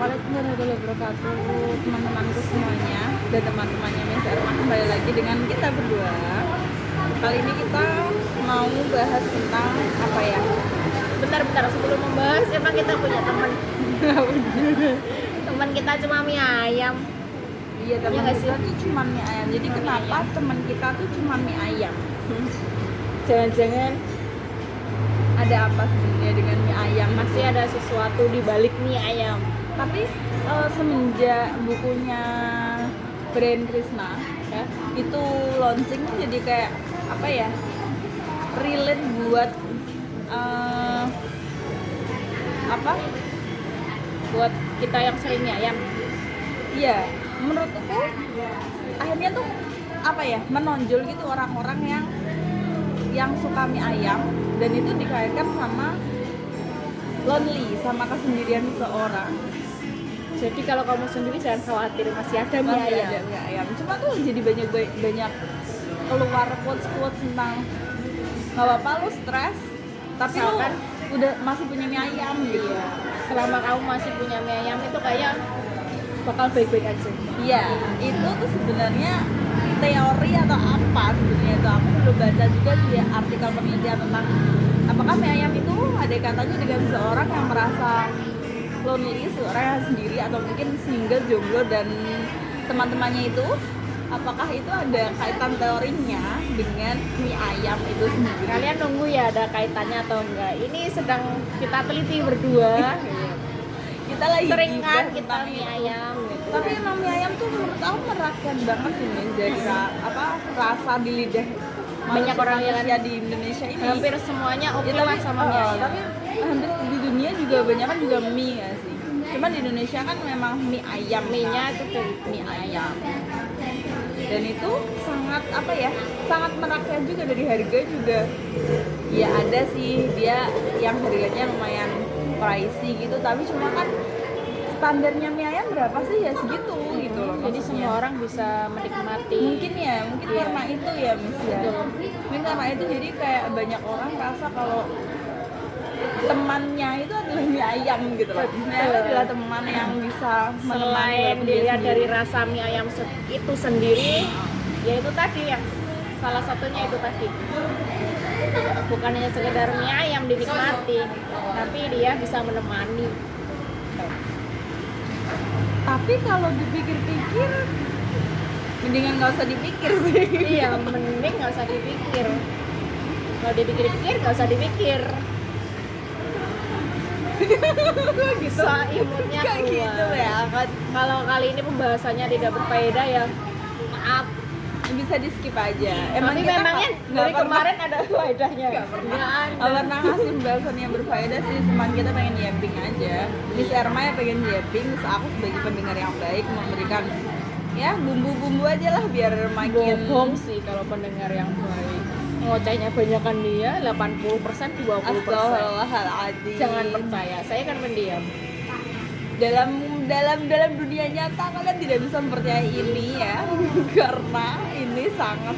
Waalaikumsalam warahmatullahi wabarakatuh, teman-temanku semuanya dan teman-temannya Miss Erma, kembali lagi dengan kita berdua. Kali ini kita mau bahas tentang apa ya? Bentar, sebelum membahas, emang kita punya teman. Teman kita cuma mie ayam. Iya, teman nggak sih? kita tuh cuma mie ayam. Jadi Cuma mie kenapa ayam. teman kita tuh cuma mie ayam? Jangan-jangan Ada apa sebenarnya dengan mie ayam? masih ada sesuatu di balik mie ayam. Tapi semenjak bukunya Brand Krishna Ya? itu launching tuh jadi kayak apa ya, relate buat apa, Buat kita yang sering mie ayam. iya menurutku akhirnya tuh apa ya, menonjol gitu orang-orang yang suka mie ayam dan itu dikaitkan sama lonely, sama kesendirian seseorang. Jadi kalau kamu sendiri jangan khawatir, masih ada mie Masih ayam. ada mie ayam, cuma tuh jadi banyak keluar quotes tentang nggak apa-apa lu stres tapi lu Misalkan, udah masih punya mie ayam gitu. Iya. Selama kamu masih punya mie ayam itu kayak bakal baik-baik aja. Iya, itu tuh sebenarnya teori atau apa sebenarnya, itu aku belum baca juga sih ya, artikel penelitian tentang apakah mie ayam itu ada katanya dengan seorang yang merasa lonely, seorang yang sendiri atau mungkin single, jomblo dan teman-temannya itu, apakah itu ada kaitan teorinya dengan mie ayam itu sendiri. Kalian nunggu ya ada kaitannya atau enggak. Ini sedang kita teliti berdua. Kita lagi Sering gibah kan kita tentang mie itu. ayam gitu. Tapi emang mie ayam tuh menurut aku merakyat banget sih nih, dari rasa di lidah Banyak orang yang manusia di Indonesia ini. hampir semuanya oke Ya, lah sama mie ayam. tapi hampir di dunia juga banyak kan juga mie ya sih. Cuman di Indonesia kan memang mie ayam. Mie-nya kan? itu dari Mie ayam. Dan itu sangat apa ya? Sangat merakyat juga, dari harga juga. Ya ada sih dia yang harganya lumayan pricey gitu, tapi cuma kan standarnya mie ayam berapa sih ya segitu gitu loh. Jadi maksudnya. semua orang bisa menikmati. Mungkin Iya. karena itu ya Miss ya. Betul. Mungkin karena itu jadi kayak banyak orang rasa kalau temannya itu adalah mie ayam gitu loh. Mie ayam Betul. adalah teman yang bisa menemani Selain walaupun dia dilihat sendiri. dari rasa mie ayam itu sendiri, ya itu tadi yang salah satunya itu tadi. Bukan hanya sekedar mie ayam dinikmati, tapi dia bisa menemani. Tapi kalau dipikir-pikir mendingan nggak usah dipikir sih. Iya, mending nggak usah dipikir. Kalau dipikir-pikir nggak usah dipikir. gitu. Imutnya Kayak keluar. gitu ya kan. Kalau kali ini pembahasannya tidak berfaedah ya maaf. Bisa di skip aja. Tapi kita memangnya nggak dari pernah- kemarin ada faedahnya. nggak pernah Nggak nggak ada. pernah ngasih pembahasan yang berfaedah sih, cuman kita pengen yapping aja. Miss Erma ya pengen yapping, terus aku sebagai pendengar yang baik memberikan ya bumbu-bumbu aja lah biar makin Bohong sih kalau pendengar yang baik. Ngocehnya banyakan dia 80%, 20%. Astagfirullahaladzim. Jangan percaya, saya kan pendiam. dalam dunia nyata kalian tidak bisa mempercayai ini ya karena ini sangat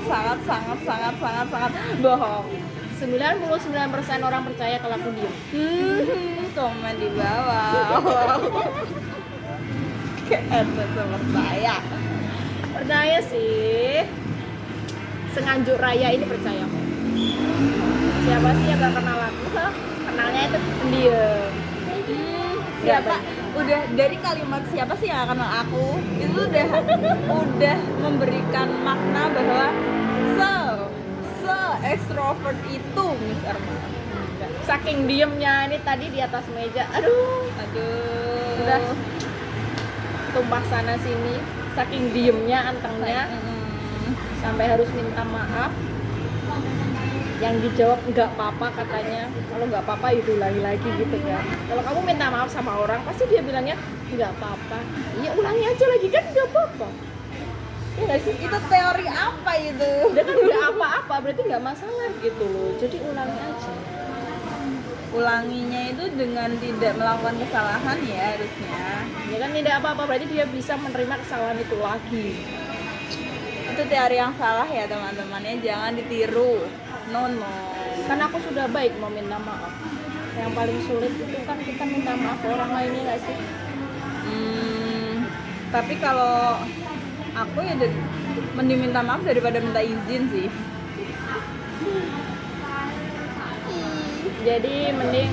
bohong. 99% orang percaya kalau aku diem. Komen di bawah. Kayak sama saya. Percaya sih. Senganjuk raya ini percaya. Siapa sih yang gak kenal aku? Hah? Kenalnya itu pendiam. Siapa? Udah dari kalimat siapa sih yang kenal aku itu udah memberikan makna bahwa se extrovert itu Miss Erma. Saking diemnya ini tadi di atas meja. Aduh, udah tumpah sana sini. Saking diemnya antengnya sampai harus minta maaf. Yang dijawab nggak apa-apa katanya. Kalau nggak apa-apa ya ulangi lagi gitu kan. Kalau kamu minta maaf sama orang pasti dia bilangnya nggak apa-apa. Iya ulangi aja lagi kan nggak apa-apa. Ya nggak sih? Itu teori apa itu? Dia kan nggak apa-apa berarti nggak masalah gitu loh. Jadi ulangi aja. Ulanginya itu dengan tidak melakukan kesalahan ya harusnya. Ya kan tidak apa-apa berarti dia bisa menerima kesalahan itu lagi. Itu teori yang salah ya teman-temannya, jangan ditiru. No. Kan aku sudah baik mau minta maaf. Yang paling sulit itu kan kita minta maaf ke orang lainnya nggak sih? Tapi kalau aku ya mending minta maaf daripada minta izin sih. Jadi mending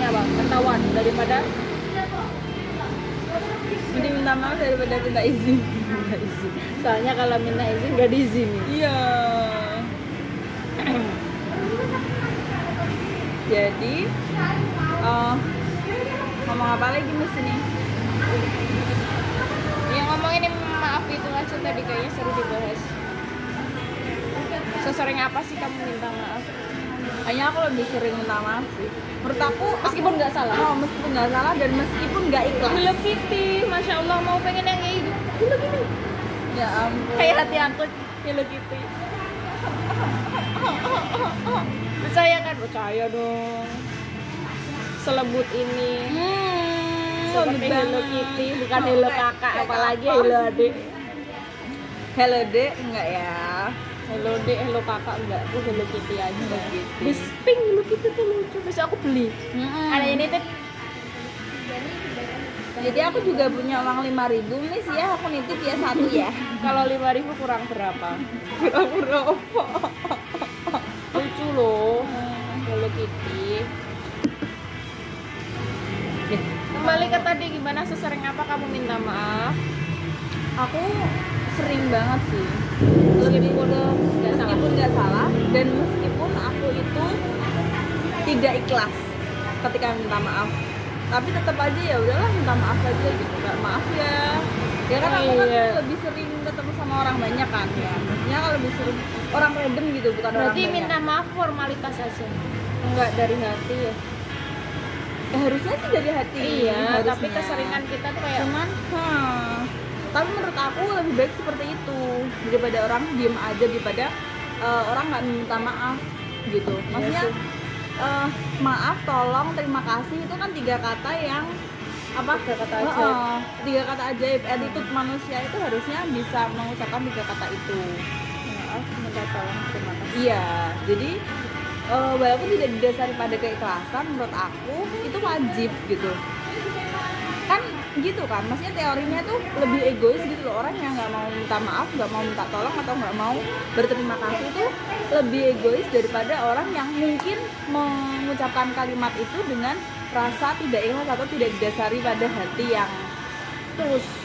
apa? Ketahuan daripada Mending minta maaf daripada minta izin. Minta izin. soalnya kalau minta izin nggak diizini. Iya. Jadi ngomong apa lagi di sini? Yang ngomongin maaf itu aja tadi kayaknya seru dibahas. Sesering apa sih kamu minta maaf? Kayaknya aku lebih sering minta maaf sih. Menurut aku Meskipun nggak salah. meskipun nggak salah dan meskipun nggak ikhlas. Hello Kitty, masya Allah mau pengen yang kayak gitu. Hello Kitty. Ya ampun. Kayak hati aku Hello Kitty. Percaya kan? Percaya dong. Selembut ini. Seperti Hello Kitty, bukan Hello kakak, apalagi Hello adik. Hello Dek, enggak ya? Hello dek, hello kakak enggak, aku Hello Kitty aja. Hello Kitty. Bis pink Hello Kitty tuh lucu, bisa aku beli. Ada ini tuh. Jadi aku juga punya uang 5.000 nih sih ya, aku nitip ya satu ya. Kalau 5.000 kurang berapa? Pura-pura apa? Lucu loh, Hello Kitty. Kembali ke tadi, gimana sesering apa kamu minta maaf? Aku sering banget sih. Meskipun Nggak salah dan meskipun aku itu tidak ikhlas ketika minta maaf. Tapi tetap aja ya udahlah minta maaf aja gitu. Nggak maaf ya. Ya kan aku kan Iya. lebih sering ketemu sama orang banyak kan ya. Maksudnya kalau lebih sering orang random gitu bukan orang berarti banyak. minta maaf formalitas aja, enggak dari hati ya? Harusnya sih dari hati. Iya, harusnya. tapi keseringan kita tuh kayak Cuman, tapi menurut aku lebih baik seperti itu daripada orang diem aja daripada orang nggak minta maaf gitu. Maksudnya maaf, tolong, terima kasih itu kan 3 kata yang apa? 3 kata ajaib. 3 kata ajaib. Attitude manusia itu harusnya bisa mengucapkan 3 kata itu. maaf, minta tolong, terima kasih. Iya, jadi walaupun tidak didasari pada keikhlasan, menurut aku itu wajib gitu. Kan gitu kan, maksudnya teorinya tuh lebih egois gitu loh. Orang yang nggak mau minta maaf, nggak mau minta tolong atau nggak mau berterima kasih itu lebih egois daripada orang yang mungkin mengucapkan kalimat itu dengan rasa tidak ikhlas atau tidak didasari pada hati yang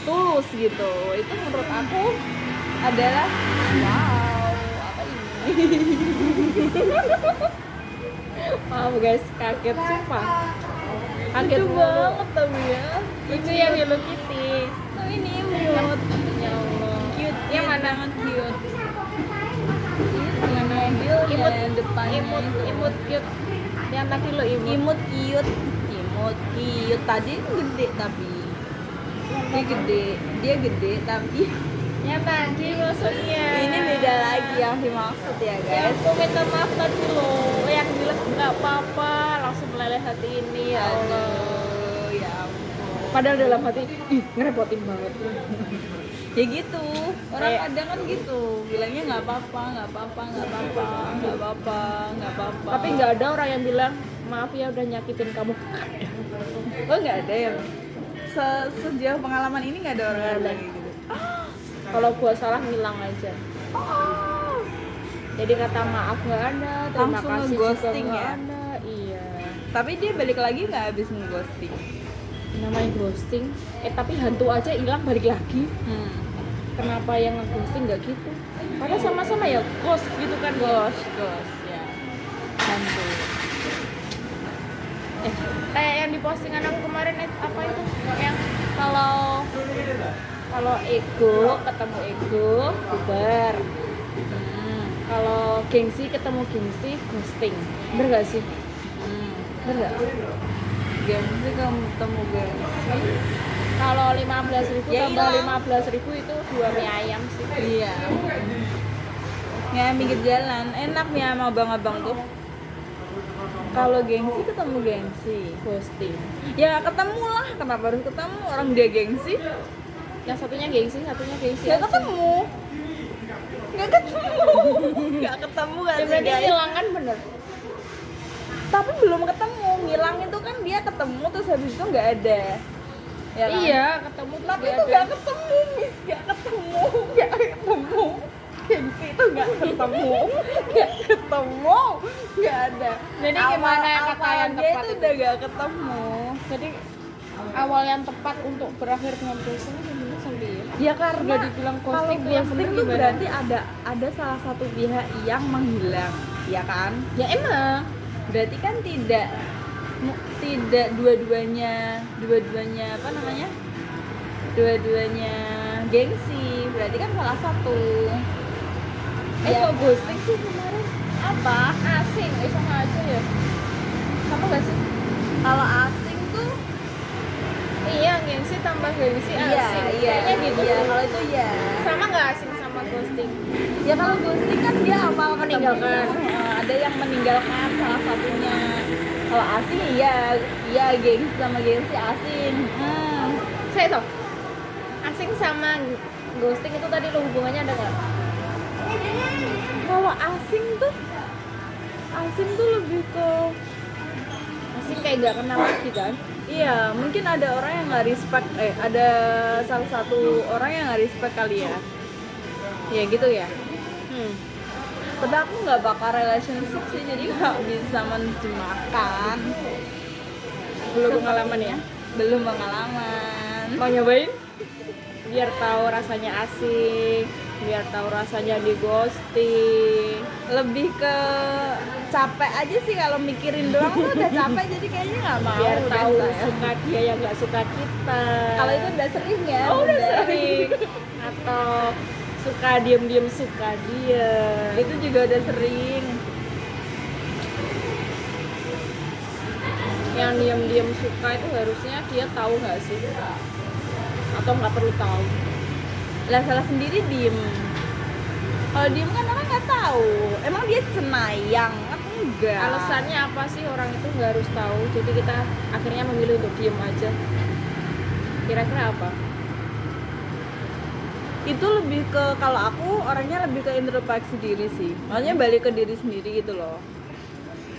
tulus gitu. Itu menurut aku adalah wow, apa ini? Maaf guys, kaget sumpah. Kaget Lucu banget tapi ya. Lucu ya Hello Kitty. Tapi ini imut. Ya Allah. Cute, Yang mana? banget cute. Dengan mobilnya Imut, depannya imut, itu. imut cute. Yang tadi lo imut. Imut cute. Imut cute. Tadi gede tapi dia gede tapi Yang tadi maksudnya. ini beda lagi yang dimaksud ya Yang guys. aku minta maaf tadi lo, yang bilang nggak apa-apa, langsung meleleh hati ini ya Allah. Aduh, ya ampun. Padahal dalam hati, ih ngerepotin banget. Ya gitu, orang Kayak- kadang kan gitu, bilangnya nggak apa-apa, nggak apa-apa, nggak apa-apa, nggak apa-apa, nggak apa-apa. Tapi nggak ada orang yang bilang maaf ya udah nyakitin kamu. Oh nggak ada ya? Sejauh pengalaman ini nggak ada orang yang bilang kayak gitu. Kalau gua salah ngilang aja. Oh, Jadi kata maaf nggak ada, terima Langsung kasih juga nge-ghosting nggak ya? ada. Iya. tapi dia balik lagi nggak habis nge-ghosting? Namanya ghosting. Tapi hantu aja hilang balik lagi. Kenapa yang nge-ghosting nggak gitu? Padahal sama-sama ya ghost gitu kan Ghost ya. Hantu. Kayak yang di postingan aku kemarin apa itu? Yang kalau ego ketemu ego bubar. Kalau gengsi ketemu gengsi ghosting. Bener gak sih? Bener gak? Gengsi kamu ketemu gengsi. Kalau 15.000 Ya tambah hilang. 15.000 itu 2 mie ayam sih. Iya. Ya pinggir jalan, enak ya sama abang-abang tuh. Kalau gengsi ketemu gengsi. Ghosting. Ya ketemu lah, kenapa harus ketemu? Orang dia gengsi. Yang satunya gengsi, satunya gengsi. Gak aja. ketemu. Gak ketemu. Gak ketemu gak Ya, sih berarti guys? hilang kan bener. Tapi belum ketemu. Ngilang itu kan dia ketemu terus habis itu nggak ada. ya kan? Iya, ketemu terus Tapi nggak itu ada. nggak ketemu, Miss, nggak ketemu. Gengsi itu nggak ketemu, nggak ada. Jadi gimana kata yang Awalnya tepat itu itu? udah nggak ketemu. Jadi awal yang tepat untuk berakhir dengan ghosting itu gimana sampai ya? Ya karena Udah dibilang kalau ghosting tuh yang bener ghosting tuh gimana? berarti ada salah satu pihak yang menghilang, ya kan? Ya emang. Berarti kan tidak dua-duanya apa namanya? Dua-duanya gengsi. Berarti kan salah satu. Kok ghosting sih kemarin? Apa? Asing, sama aja ya. Sama gak sih? Kalau asing tuh Iya, gengsi tambah gengsi asing. iya, Kayaknya gitu. iya, sih. kalau itu ya. Sama nggak asing sama ghosting? Ya kalau ghosting kan dia awal Meninggalkan. ada yang meninggalkan salah satunya. Kalau asing iya gengsi sama gengsi asing. Saya tahu. Asing sama ghosting itu tadi lo hubungannya ada nggak? Kalau asing tuh lebih ke Asing kayak nggak kenal lagi kan? iya, mungkin ada orang yang nggak respect, ada salah satu orang yang nggak respect kali ya. Ya gitu ya. Tapi aku nggak bakal relationship sih, jadi nggak bisa menerjemahkan. Belum pengalaman ya? Belum pengalaman. Mau nyobain? Biar tahu rasanya asing, biar tahu rasanya di ghosting. Lebih ke capek aja sih kalau mikirin doang tuh udah capek, jadi kayaknya nggak mau. Biar deh tahu saya. suka dia yang nggak suka kita. Kalau itu udah sering ya. Oh, udah sering. Atau suka diem-diem suka dia. Itu juga udah sering. Yang diem-diem suka itu harusnya dia tahu nggak sih? Atau nggak perlu tahu? Lah salah sendiri diem. Kalau diem kan orang nggak tahu. Emang dia cenayang atau enggak? Alasannya apa sih orang itu nggak harus tahu? Jadi kita akhirnya memilih untuk diem aja. Kira-kira apa? Itu lebih ke, kalau aku orangnya lebih ke introspeksi diri sih. Maksudnya balik ke diri sendiri gitu loh.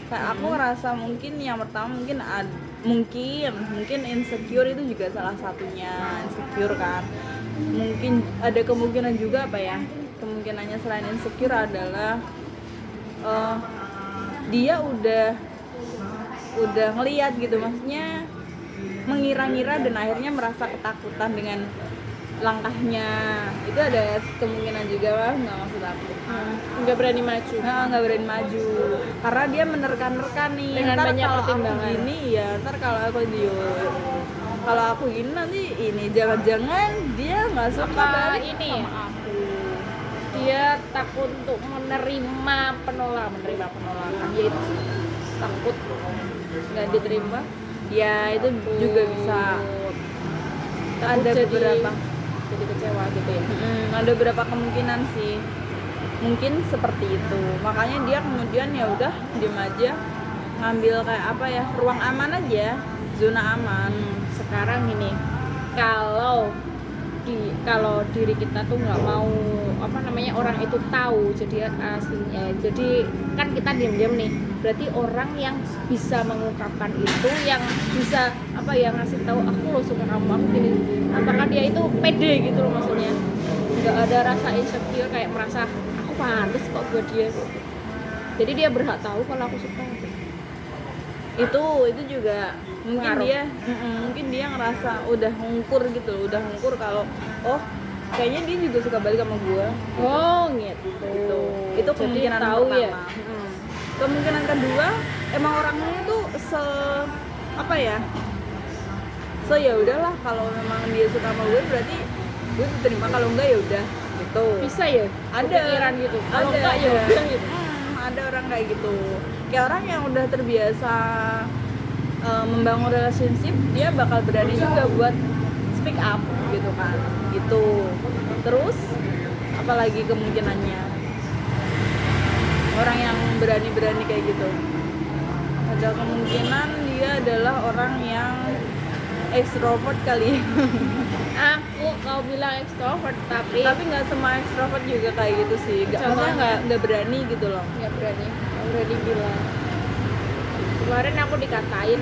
Kayak aku ngerasa mungkin yang pertama mungkin insecure itu juga salah satunya, insecure kan. Mungkin ada kemungkinan juga apa ya? Kemungkinannya selain insecure adalah dia udah ngelihat gitu, maksudnya mengira-ngira dan akhirnya merasa ketakutan dengan langkahnya. Itu ada kemungkinan juga lah, nggak maksud aku. Nggak berani maju. Nggak berani maju karena dia menerka-nerka nih, Dengan ntar banyak kalau aku pertimbangan. gini ya, ntar kalau aku gini nanti ini jangan-jangan dia nggak suka Apa balik ini sama ya? aku. Dia takut untuk menerima penolakan, yaitu takut nggak diterima. Ya itu juga bisa Takut ada jadi beberapa kecewa gitu ya. ada beberapa kemungkinan sih, mungkin seperti itu. Makanya dia kemudian ya udah diem aja, ngambil kayak apa ya, ruang aman aja, zona aman. Sekarang ini kalau diri kita tuh nggak mau orang itu tahu jadi aslinya, jadi kan kita diam-diam nih, berarti orang yang bisa mengungkapkan itu, yang bisa ngasih tahu aku lo suka kamu, aku gini, apakah dia itu pede gitu loh, maksudnya nggak ada rasa insecure kayak merasa aku pantas kok buat dia, jadi dia berhak tahu kalau aku suka. Itu juga mungkin Pengaruh. mungkin dia ngerasa udah ngungkur gitu loh, udah ngungkur kalau kayaknya dia juga suka balik sama gue. Gitu. Itu kemungkinan tahu pertama. ya. Kemungkinan kedua, emang orangnya tuh ya udahlah, kalau memang dia suka sama gue berarti gue diterima, kalau enggak ya udah gitu. Bisa ya? Ada Kepikiran gitu. Kalau ada, enggak ya udah gitu. Ada orang kayak gitu, kayak orang yang udah terbiasa membangun relationship, dia bakal berani juga buat speak up gitu kan, gitu. Terus apalagi kemungkinannya orang yang berani kayak gitu, ada kemungkinan dia adalah orang yang extrovert kali. Kau bilang extrovert tapi Nggak semua extrovert juga kayak gitu sih, nggak berani gitu loh. nggak berani bilang. Kemarin aku dikatain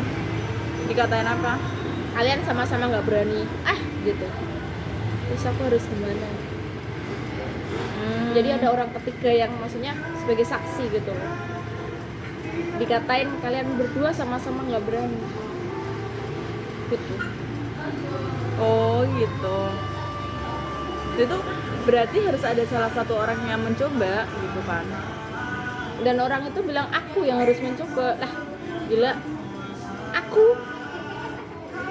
Dikatain apa? kalian sama-sama nggak berani gitu, terus aku harus gimana? Jadi ada orang ketiga yang maksudnya sebagai saksi gitu loh, dikatain kalian berdua sama-sama nggak berani gitu. Oh gitu. Itu berarti harus ada salah satu orang yang mencoba gitu kan. Dan orang itu bilang aku yang harus mencoba. Lah gila, aku.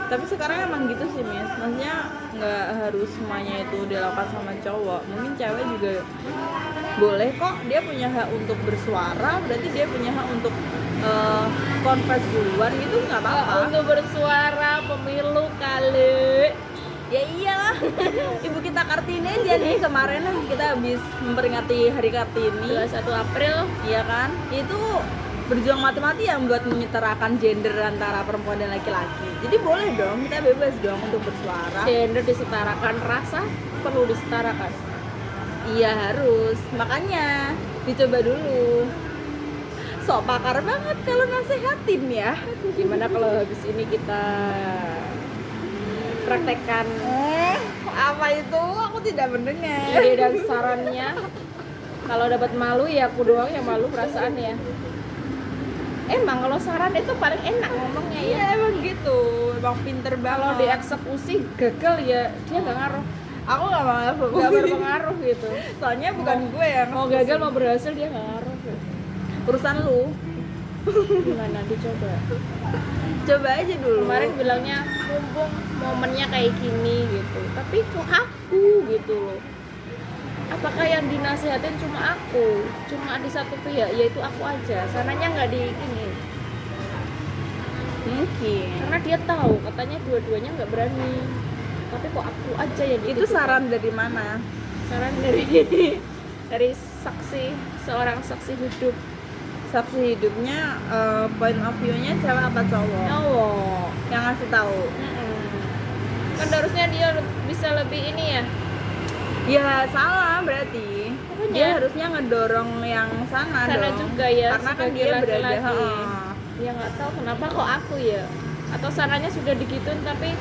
Tapi sekarang emang gitu sih Miss, maksudnya nggak harus semuanya itu dilakukan sama cowok, mungkin cewek juga boleh kok, dia punya hak untuk bersuara, berarti dia punya hak untuk confess duluan gitu, nggak apa-apa. Untuk bersuara pemilu kali. Ya iyalah, Ibu kita Kartini aja nih, kemarin kita habis memperingati Hari Kartini 21 April, iya kan, itu berjuang mati-matian buat menyetarakan gender antara perempuan dan laki-laki. Jadi boleh dong, kita bebas dong untuk bersuara. gender disetarakan, rasa perlu disetarakan. Iya harus, makanya dicoba dulu. Sok pakar banget kalau nasehatin ya. Gimana kalau habis ini kita praktekkan Apa itu? Aku tidak mendengar. ide dan sarannya? Kalau dapat malu ya aku doang yang malu perasaannya. Emang kalau saran itu paling enak ngomongnya ya. Iya emang gitu, emang pinter Kalau banget. dieksekusi gagal ya dia nggak ngaruh, Aku nggak mau nggak berpengaruh gitu. soalnya bukan gue yang Mau gagal mau berhasil dia nggak ngaruh gitu. urusan lu. Gimana dicoba? Coba aja dulu. Kemarin bilangnya mumpung momennya kayak gini gitu, tapi kok aku gitu loh. Apakah yang dinasehatin cuma aku, cuma di satu pihak, yaitu aku aja, sananya nggak diikinin. Mungkin. Karena dia tahu katanya dua-duanya nggak berani, tapi kok aku aja yang Itu ditujukan. saran dari mana? Saran dari dari saksi, seorang saksi hidup. Saksi hidupnya, point of view-nya cewek apa cowok? Oh, Yang ngasih tahu. kan harusnya dia bisa lebih ini ya. Ya salah berarti. Apanya? Dia harusnya ngedorong yang sana Sana dong. juga ya, Karena kan sebagai dia berada. laki-laki. Heeh. Ya nggak tahu kenapa kok aku ya. Atau sananya sudah digituin tapi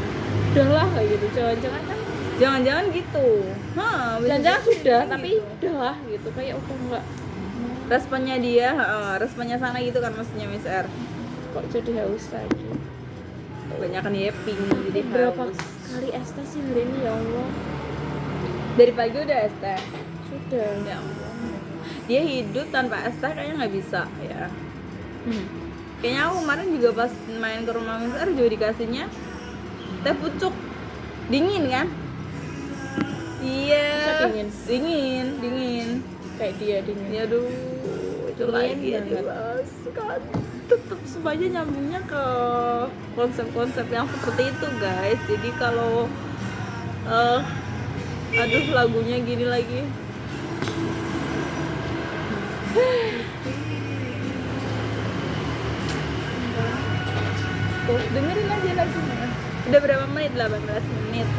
udahlah kayak gitu. Jangan-jangan kan Jangan-jangan gitu. Bisa jangan-jangan jadi sudah gitu. tapi udahlah gitu, kayak udah enggak. Responnya dia, responnya sana gitu kan maksudnya Miss R. Kok jadi haus lagi. Banyakan yapping jadi Berapa haus. kali Esta sih hari ini ya Allah. Dari pagi udah es teh. Sudah. Ya ampun. Dia hidup tanpa es teh kayaknya nggak bisa ya. Kayaknya aku kemarin juga pas main ke rumah Miss R juga dikasihnya teh pucuk. Dingin kan? Iya. Masa dingin? Dingin. Kayak dia dingin. Ya aduh, itu Dingin lagi ya banget. dibahas kan. Tetap semuanya nyambungnya ke konsep-konsep yang seperti itu guys. Jadi kalau aduh lagunya gini lagi. Tuh, dengerin aja lagunya. Udah berapa menit? 18 menit.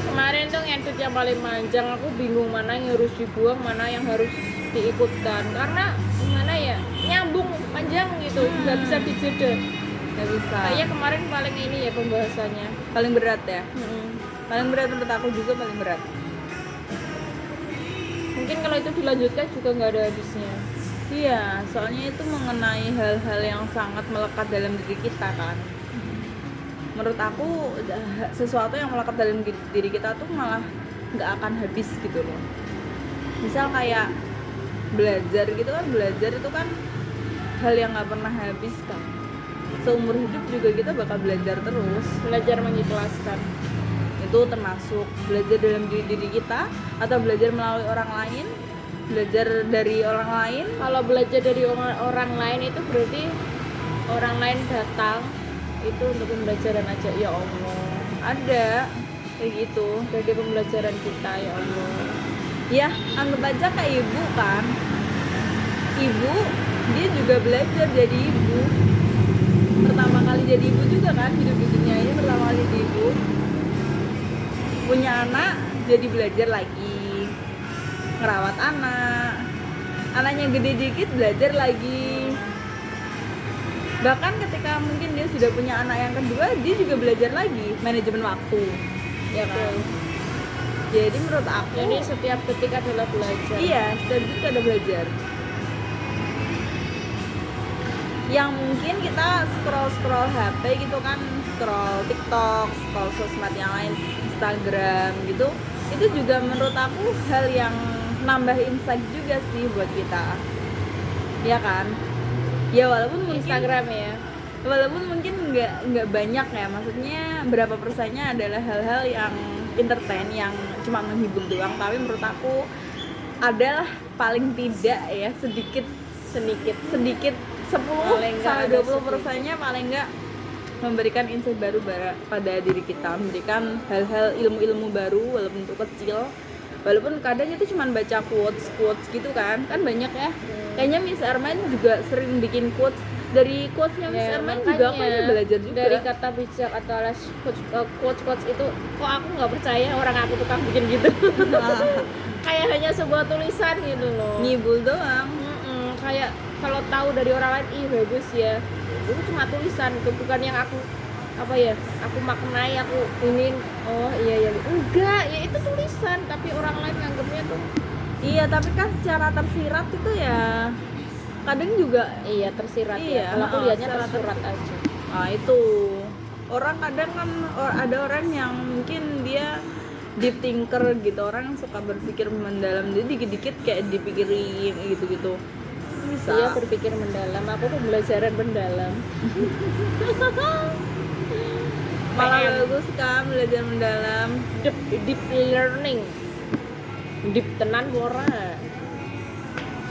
Kemarin tuh ngedit yang paling panjang, aku bingung mana yang harus dibuang, mana yang harus diikutkan. Karena gimana ya, nyambung panjang gitu, nggak bisa dijeda. Gak bisa. Kayaknya kemarin paling ini ya pembahasannya. Paling berat ya. Paling berat menurut aku juga paling berat. Mungkin kalau itu dilanjutkan juga nggak ada habisnya. Iya, soalnya itu mengenai hal-hal yang sangat melekat dalam diri kita kan. Menurut aku sesuatu yang melekat dalam diri kita tuh malah nggak akan habis gitu loh. Misal kayak belajar gitu kan, belajar itu kan hal yang nggak pernah habis kan. Seumur hidup juga kita bakal belajar terus. Belajar mengikhlaskan. Itu termasuk belajar dalam diri kita atau belajar melalui orang lain, belajar dari orang lain. Kalau belajar dari orang lain itu berarti orang lain datang itu untuk pembelajaran aja, ya Allah. Ada kayak gitu. Dari pembelajaran kita, ya Allah. Ya anggap aja kayak ibu kan, ibu dia juga belajar jadi ibu, pertama kali jadi ibu juga kan, hidup di dunia ini pertama kali jadi ibu, punya anak jadi belajar lagi ngerawat anak, anaknya gede dikit belajar lagi Bahkan ketika mungkin dia sudah punya anak yang kedua, dia juga belajar lagi manajemen waktu, ya kan? Jadi menurut aku, Jadi setiap detik adalah belajar. iya, setiap detik ada belajar. Yang mungkin kita scroll HP gitu kan, scroll TikTok, scroll sosmed yang lain, Instagram gitu, itu juga menurut aku hal yang nambah insight juga sih buat kita, ya kan? Ya walaupun mungkin nggak banyak ya, maksudnya berapa persennya adalah hal-hal yang entertain, yang cuma menghibur doang, tapi menurut aku adalah paling tidak ya sedikit 10 Paling nggak sampai ada 20%-nya paling nggak memberikan insight baru pada diri kita, memberikan hal-hal ilmu-ilmu baru walaupun itu kecil, walaupun kadang itu cuma baca quotes gitu kan banyak ya. Kayaknya Miss Arman juga sering bikin quotes. Dari quotesnya Miss Ya, Arman juga aku ini belajar juga. dari kata bijak atau quotes itu, kok aku nggak percaya orang aku tukang bikin gitu. Kayak hanya sebuah tulisan gitu loh. Ngibul doang. Kayak kalau tahu dari orang lain, ih bagus ya, itu cuma tulisan, itu bukan yang aku maknai, aku ini, oh iya enggak, ya itu tulisan, tapi orang lain nganggapnya tuh iya, tapi kan secara tersirat itu ya kadang juga iya tersirat. iya, Ya kalau aku lihatnya secara tersurat aja. Nah itu orang kadang kan ada orang yang mungkin dia deep thinker gitu, orang yang suka berpikir mendalam, jadi dikit-dikit kayak dipikirin gitu bisa. Dia berpikir mendalam, aku pembelajaran mendalam. Malah bagus kan belajar mendalam, deep learning, deep tenan ora,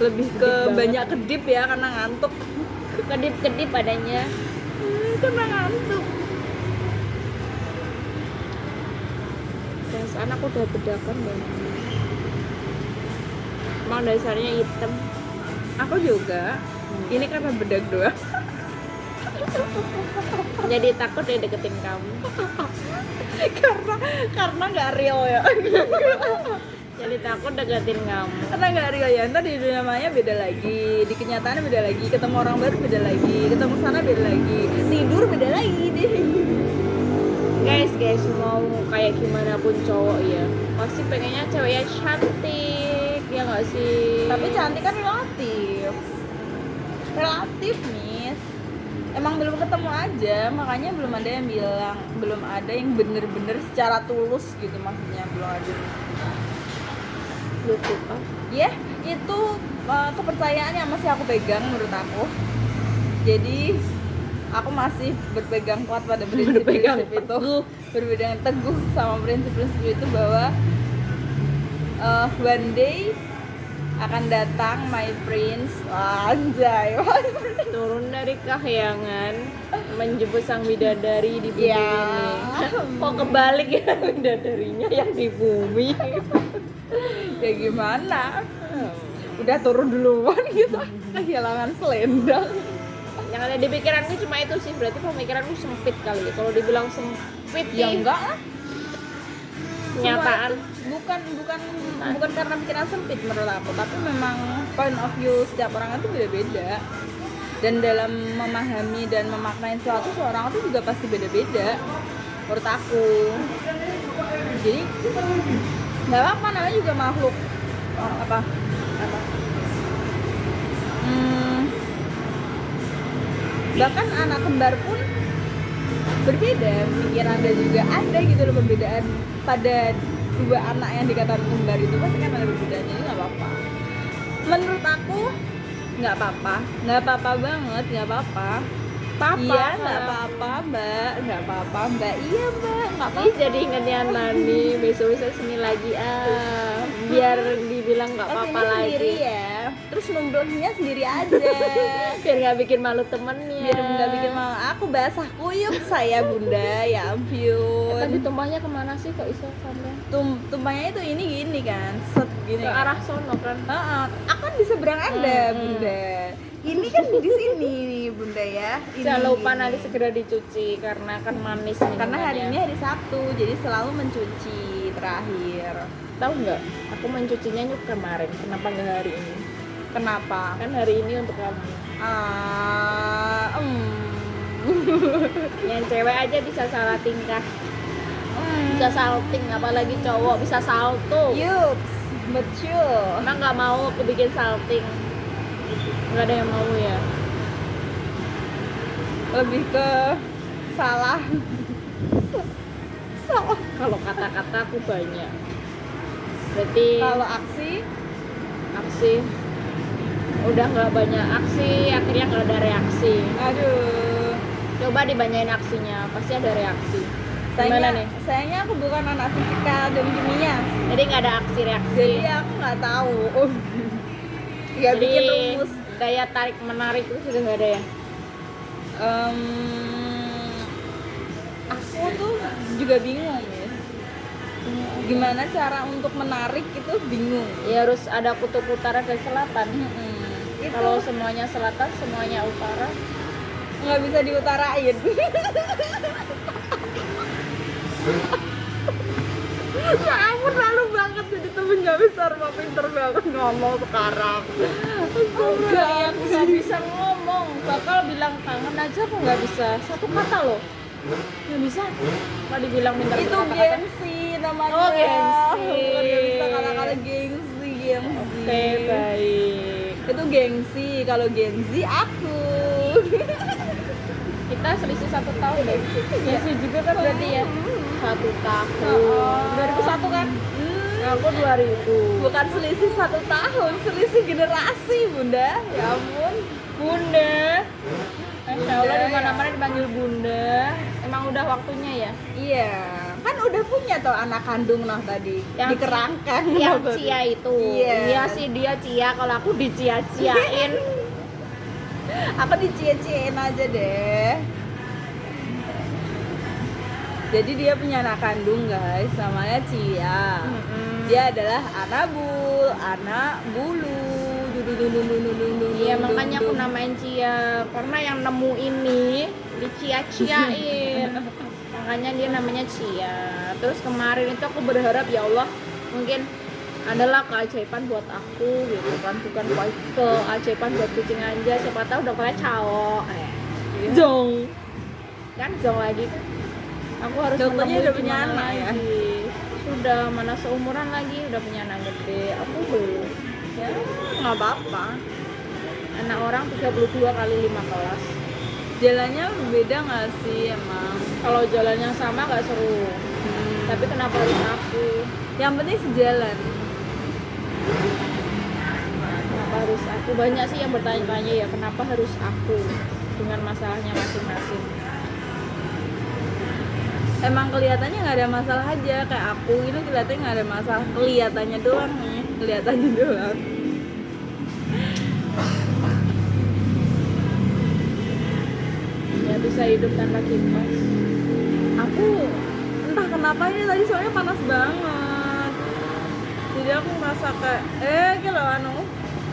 lebih ke banget. banyak kedip ya karena ngantuk. kedip adanya. Karena ngantuk. Perasaan aku udah bedakan banget. Emang dasarnya hitam. Aku juga. Ini karena bedak doang. Jadi takut deh deketin kamu. karena nggak real ya. Jadi takut deketin kamu. Karena nggak real ya. Ntar di dunia maya beda lagi, di kenyataan beda lagi, ketemu orang baru beda lagi, ketemu sana beda lagi, tidur beda lagi deh. Guys, mau kayak gimana pun cowok ya, pasti pengennya cewek yang cantik, ya nggak sih? Tapi cantik kan relatif, Miss. Emang belum ketemu aja, makanya belum ada yang bilang, belum ada yang bener-bener secara tulus gitu, maksudnya belum ada. YouTube ah. Ya, itu kepercayaan yang masih aku pegang menurut aku. Jadi aku masih berpegang kuat pada prinsip-prinsip itu, berpegang teguh sama prinsip-prinsip itu bahwa one day akan datang my prince, anjay, Turun dari kahyangan, menjemput sang bidadari di bumi ya. ini. Kok kebalik ya, bidadarinya yang di bumi? Ya gimana? Udah turun duluan gitu, kehilangan selendang. Yang ada di pikiranku cuma itu sih, berarti pemikiranku sempit kali ya. Kalau dibilang sempit Ya nih, enggak lah. kenyataan. Bukan karena pikiran sempit menurut aku, tapi memang point of view setiap orang itu beda-beda, dan dalam memahami dan memaknai sesuatu seorang itu juga pasti beda-beda menurut aku. Jadi nggak apa-apa, namanya juga makhluk apa bahkan anak kembar pun berbeda pikiran, dan juga ada gitu loh perbedaan pada dua anak yang dikatakan kembar itu, pasti kan ada perbedaannya. Ini nggak apa-apa menurut aku, nggak apa-apa banget, nggak apa-apa. Iya, nggak apa-apa mbak, iya mbak, nggak apa-apa. Ih, jadi ingetnya Nani, besok sini lagi biar dibilang nggak apa-apa lagi. Sendiri ya, terus numpulnya sendiri aja. Biar nggak bikin malu temennya. Biar nggak bikin malu aku, basah kuyup saya bunda, ya ampun. Tapi tumpahnya kemana sih kok iso sampai? Tumpahnya itu ini gini kan, set gini. Ke arah sono kan? Aku kan di seberang Anda, bunda. Ini kan di sini nih bunda ya. Ini, Jangan lupa gini. nanti segera dicuci karena kan manis nih. Karena hari ini hari Sabtu, jadi selalu mencuci terakhir. Tahu nggak? Aku mencucinya kemarin. Kenapa nggak hari ini? Kenapa? Kan hari ini untuk kamu. Yang cewek aja bisa salah tingkah, bisa salting, apalagi cowok bisa salto. Yups, betul. Emang nggak mau aku bikin salting? Nggak ada yang mau ya? Lebih ke salah. Salah. Kalau kata-kata aku banyak. Berarti Kalau aksi, aksi udah nggak banyak aksi, akhirnya nggak ada reaksi. aduh. Coba dibanyain aksinya, pasti ada reaksi. Gimana nih? Sayangnya aku bukan anak fisika dan kimia. Jadi nggak ada aksi reaksi. Jadi aku nggak tahu. Nggak Jadi bikin rumus. daya tarik menarik itu sudah nggak ada ya? Aku tuh juga bingung, Miss. Gimana cara untuk menarik itu bingung. Ya harus ada kutub utara dan selatan. Itu Kalau semuanya selatan, semuanya utara. nggak bisa diutarain. Ya ampun, malu banget jadi temennya besar, mah pinter banget ngomong sekarang. Enggak, aku nggak bisa ngomong. Bakal bilang kangen aja aku nggak bisa. Satu kata loh. Nggak bisa. Nggak dibilang pintar Itu kata-kata. gengsi namanya. Oh, gengsi. Bukan nggak bisa kata-kata gengsi. Oke, baik. Itu gengsi, kalau gengsi aku. Kita selisih 1 tahun deh. Selisih juga kan berarti ya. 1 tahun. Oh. 2001 kan? Nah, aku 2000. Bukan selisih 1 tahun, selisih generasi, Bunda. Ya ampun. Bunda. Masya Allah, Bunda, di mana-mana dipanggil Bunda. Emang udah waktunya ya? Iya, kan udah punya tuh anak kandung noh tadi. Yang Dikerangkan. Yang noh tadi. Cia itu. Iya. Iya sih dia Cia, kalau aku dicia-ciain. Aku dicie-ciein aja deh. Jadi dia punya anak kandung, guys, namanya Cia. Dia adalah Anabul, anak bulu. Iya, makanya aku namain Cia, karena yang nemu ini dicia-ciain. Makanya dia namanya Cia. Terus kemarin itu aku berharap ya Allah, mungkin adalah keajaiban buat aku gitu kan, bukan keajaiban buat kucing aja. Siapa tahu dokternya cowok Zong kan, Zong lagi kan. Aku harus Dokternya menemui udah punya gimana anak ya? lagi. Sudah, mana seumuran lagi, udah punya anak gede. Aku belum. Ya, nggak apa-apa. Anak orang 32 kali 5 kelas. Jalannya beda nggak sih emang? Kalau jalannya sama nggak seru. Tapi kenapa harus aku? Yang penting sejalan. Kenapa harus aku? Banyak sih yang bertanya-tanya ya, kenapa harus aku dengan masalahnya masing-masing. Emang kelihatannya nggak ada masalah aja, kayak aku ini kelihatannya nggak ada masalah, kelihatannya doang nih, kelihatannya doang. Ya bisa hidup tanpa kipas. Aku entah kenapa ini tadi soalnya panas banget, jadi aku merasa kayak kalau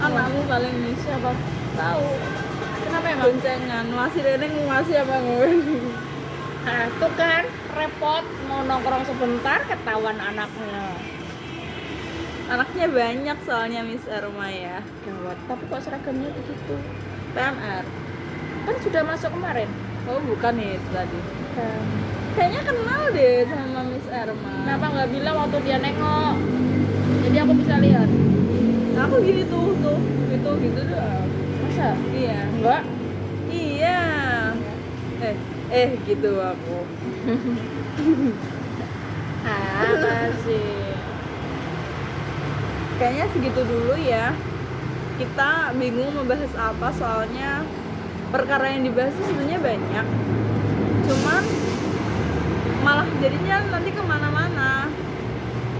anakmu paling nih siapa tahu Kenapa emang? goncengan masih neneng mau ngasih apa gue. Nah, tuh kan repot, mau nongkrong sebentar ketahuan anaknya. Anaknya banyak soalnya Miss Erma ya. Gawat, tapi kok seragamnya begitu? PMR. Kan sudah masuk kemarin. Oh bukan nih itu tadi. Kan. Kayaknya kenal deh sama Miss Erma. Kenapa nggak bilang waktu dia nengok? Jadi aku bisa lihat. Aku gini tuh gitu doang. Masa? Iya. Enggak. Iya. Gitu aku. Apa sih? Kayaknya segitu dulu ya. Kita bingung membahas apa soalnya perkara yang dibahas itu sebenarnya banyak. Cuman malah jadinya nanti kemana-mana.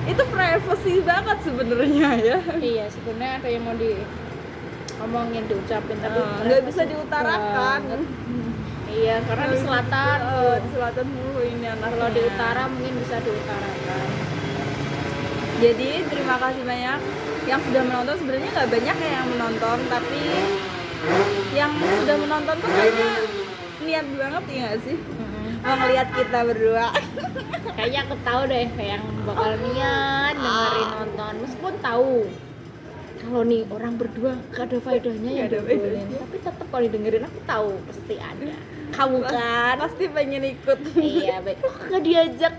Itu privacy banget sebenarnya ya. Iya, sebenarnya ada yang mau diomongin, diucapin, tapi Nggak bisa diutarakan. Iya, karena di selatan. Di selatan mulu ini anaknya. Kalau di utara mungkin bisa diutarakan. Jadi terima kasih banyak yang sudah menonton. Sebenarnya nggak banyak ya yang menonton, tapi yang sudah menonton tuh kayaknya niat banget ya nggak sih? Mau ngeliat kita berdua. Kayaknya aku tahu deh yang bakal niat dengerin nonton, meskipun tahu kalau nih orang berdua gak ada faedahnya ya Gak ada diobrolin. faedahnya. Tapi tetap kalau didengerin aku tahu pasti ada. Kamu kan Pasti pengen ikut. iya baik oh gak diajak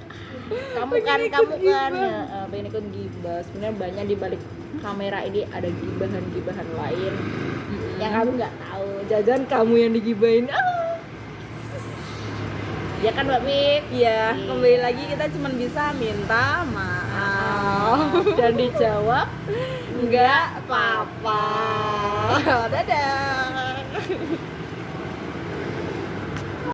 kamu kan Pengen ikut ya gibah. pengen ikut gibah. Sebenarnya banyak di balik kamera ini ada gibahan lain yang kamu nggak tahu. Jajan kamu yang digibahin ya kan Mbak Mik. Iya, kembali lagi kita cuma bisa minta maaf Dan dijawab nggak apa-apa. Dadah.